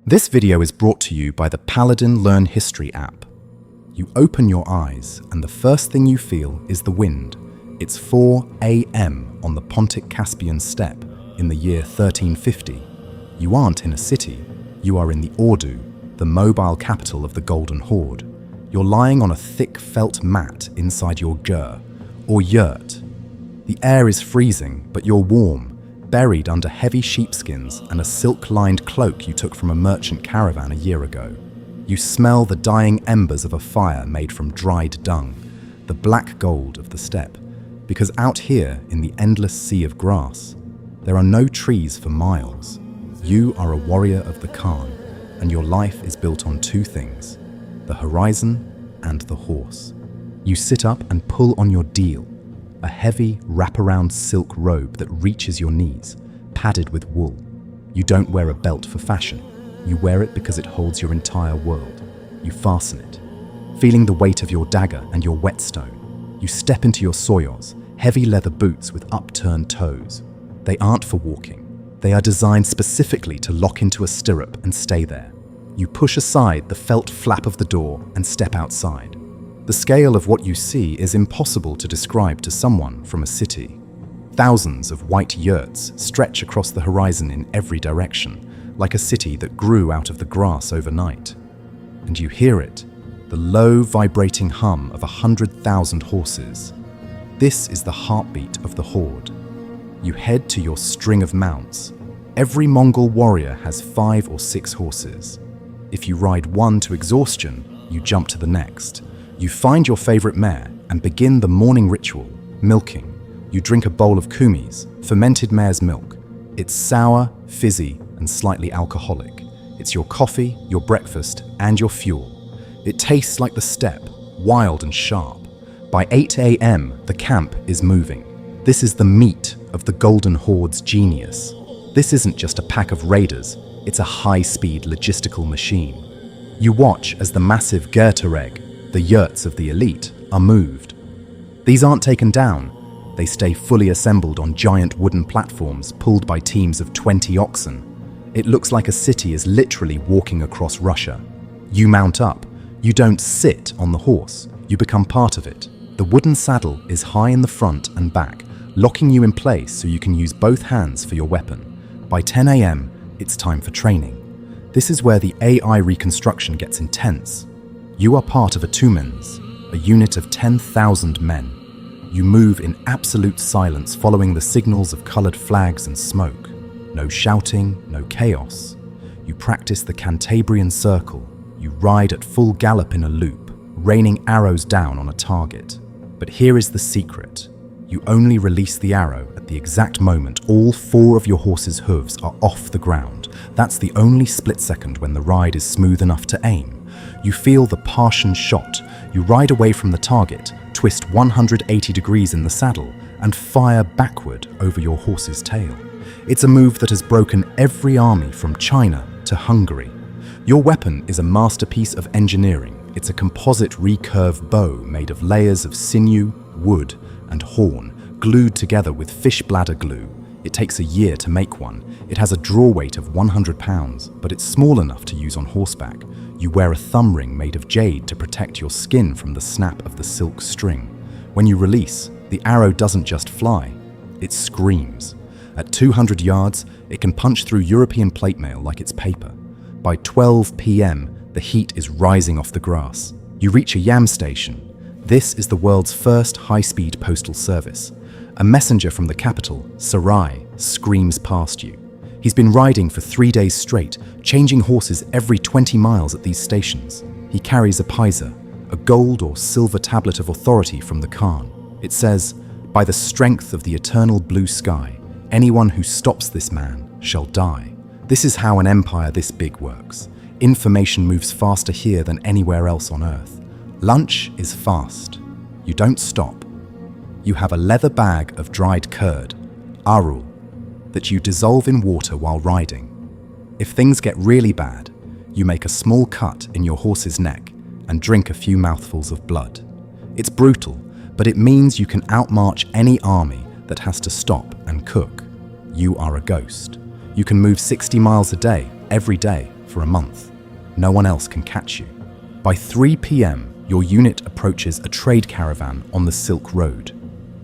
This video is brought to you by the Paladin Learn History app. You open your eyes and the first thing you feel is the wind. It's 4 a.m. on the Pontic-Caspian steppe in the year 1350. You aren't in a city, you are in the Ordu, the mobile capital of the Golden Horde. You're lying on a thick felt mat inside your gur, or yurt. The air is freezing, but you're warm, buried under heavy sheepskins and a silk-lined cloak you took from a merchant caravan a year ago. You smell the dying embers of a fire made from dried dung, the black gold of the steppe, because out here in the endless sea of grass, there are no trees for miles. You are a warrior of the Khan, and your life is built on two things, the horizon and the horse. You sit up and pull on your deal, a heavy wraparound silk robe that reaches your knees, padded with wool. You don't wear a belt for fashion. You wear it because it holds your entire world. You fasten it, feeling the weight of your dagger and your whetstone. You step into your soyos, heavy leather boots with upturned toes. They aren't for walking. They are designed specifically to lock into a stirrup and stay there. You push aside the felt flap of the door and step outside. The scale of what you see is impossible to describe to someone from a city. Thousands of white yurts stretch across the horizon in every direction, like a city that grew out of the grass overnight. And you hear it, the low, vibrating hum of 100,000 horses. This is the heartbeat of the Horde. You head to your string of mounts. Every Mongol warrior has 5 or 6 horses. If you ride one to exhaustion, you jump to the next. You find your favorite mare and begin the morning ritual, milking. You drink a bowl of kumis, fermented mare's milk. It's sour, fizzy, and slightly alcoholic. It's your coffee, your breakfast, and your fuel. It tastes like the steppe, wild and sharp. By 8 a.m., the camp is moving. This is the meat of the Golden Horde's genius. This isn't just a pack of raiders, it's a high-speed logistical machine. You watch as the massive Gertereg, the yurts of the elite, are moved. These aren't taken down. They stay fully assembled on giant wooden platforms pulled by teams of 20 oxen. It looks like a city is literally walking across Russia. You mount up. You don't sit on the horse. You become part of it. The wooden saddle is high in the front and back, locking you in place so you can use both hands for your weapon. By 10 a.m., it's time for training. This is where the AI reconstruction gets intense. You are part of a Tumens, a unit of 10,000 men. You move in absolute silence following the signals of colored flags and smoke. No shouting, no chaos. You practice the Cantabrian circle. You ride at full gallop in a loop, raining arrows down on a target. But here is the secret. You only release the arrow at the exact moment all 4 of your horse's hooves are off the ground. That's the only split second when the ride is smooth enough to aim. You feel the Partian shot. You ride away from the target, twist 180 degrees in the saddle, and fire backward over your horse's tail. It's a move that has broken every army from China to Hungary. Your weapon is a masterpiece of engineering. It's a composite recurve bow made of layers of sinew, wood, and horn, glued together with fish bladder glue. It takes a year to make one. It has a draw weight of 100 pounds, but it's small enough to use on horseback. You wear a thumb ring made of jade to protect your skin from the snap of the silk string. When you release, the arrow doesn't just fly, it screams. At 200 yards, it can punch through European plate mail like it's paper. By 12 p.m., the heat is rising off the grass. You reach a yam station. This is the world's first high-speed postal service. A messenger from the capital, Sarai, screams past you. He's been riding for 3 days straight, changing horses every 20 miles at these stations. He carries a paisa, a gold or silver tablet of authority from the Khan. It says, "By the strength of the eternal blue sky, anyone who stops this man shall die." This is how an empire this big works. Information moves faster here than anywhere else on Earth. Lunch is fast. You don't stop. You have a leather bag of dried curd, arul, that you dissolve in water while riding. If things get really bad, you make a small cut in your horse's neck and drink a few mouthfuls of blood. It's brutal, but it means you can outmarch any army that has to stop and cook. You are a ghost. You can move 60 miles a day, every day, for a month. No one else can catch you. By 3 p.m., your unit approaches a trade caravan on the Silk Road.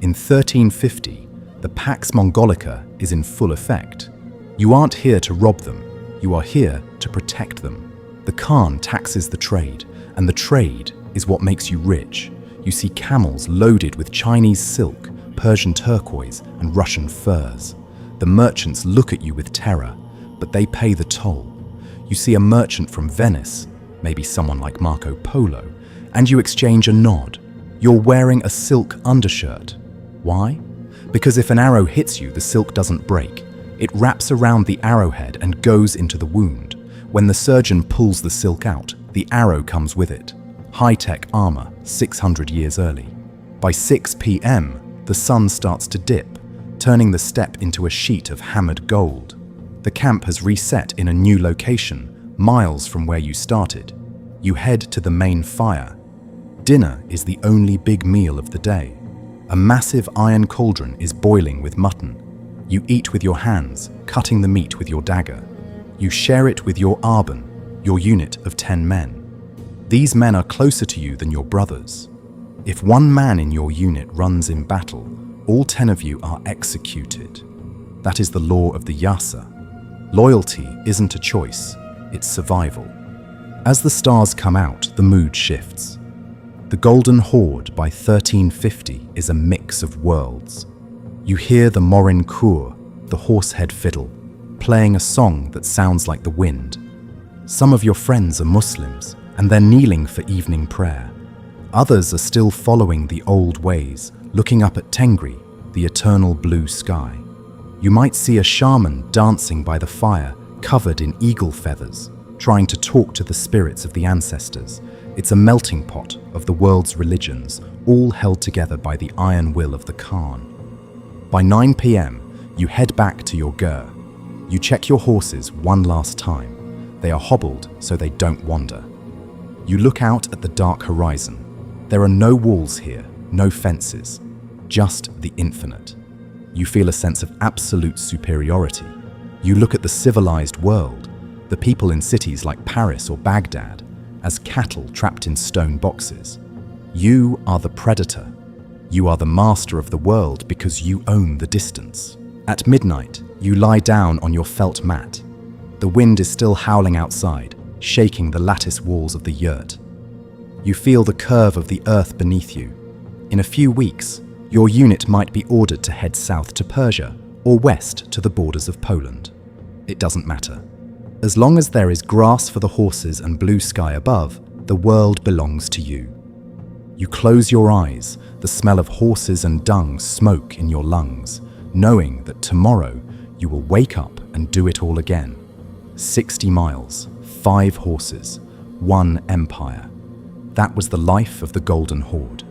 In 1350, the Pax Mongolica is in full effect. You aren't here to rob them, you are here to protect them. The Khan taxes the trade, and the trade is what makes you rich. You see camels loaded with Chinese silk, Persian turquoise, and Russian furs. The merchants look at you with terror, but they pay the toll. You see a merchant from Venice, maybe someone like Marco Polo, and you exchange a nod. You're wearing a silk undershirt. Why? Because if an arrow hits you, the silk doesn't break. It wraps around the arrowhead and goes into the wound. When the surgeon pulls the silk out, the arrow comes with it. High-tech armor, 600 years early. By 6 p.m., the sun starts to dip, turning the steppe into a sheet of hammered gold. The camp has reset in a new location, miles from where you started. You head to the main fire. Dinner is the only big meal of the day. A massive iron cauldron is boiling with mutton. You eat with your hands, cutting the meat with your dagger. You share it with your arban, your unit of 10 men. These men are closer to you than your brothers. If one man in your unit runs in battle, all 10 of you are executed. That is the law of the Yasa. Loyalty isn't a choice, it's survival. As the stars come out, the mood shifts. The Golden Horde by 1350 is a mix of worlds. You hear the Morin Kur, the horsehead fiddle, playing a song that sounds like the wind. Some of your friends are Muslims, and they're kneeling for evening prayer. Others are still following the old ways, looking up at Tengri, the eternal blue sky. You might see a shaman dancing by the fire, covered in eagle feathers, trying to talk to the spirits of the ancestors. It's a melting pot of the world's religions, all held together by the iron will of the Khan. By 9 p.m., you head back to your ger. You check your horses one last time. They are hobbled so they don't wander. You look out at the dark horizon. There are no walls here, no fences, just the infinite. You feel a sense of absolute superiority. You look at the civilized world, the people in cities like Paris or Baghdad, as cattle trapped in stone boxes. You are the predator. You are the master of the world because you own the distance. At midnight, you lie down on your felt mat. The wind is still howling outside, shaking the lattice walls of the yurt. You feel the curve of the earth beneath you. In a few weeks, your unit might be ordered to head south to Persia or west to the borders of Poland. It doesn't matter. As long as there is grass for the horses and blue sky above, the world belongs to you. You close your eyes, the smell of horses and dung smoke in your lungs, knowing that tomorrow you will wake up and do it all again. 60 miles, 5 horses, 1 empire. That was the life of the Golden Horde.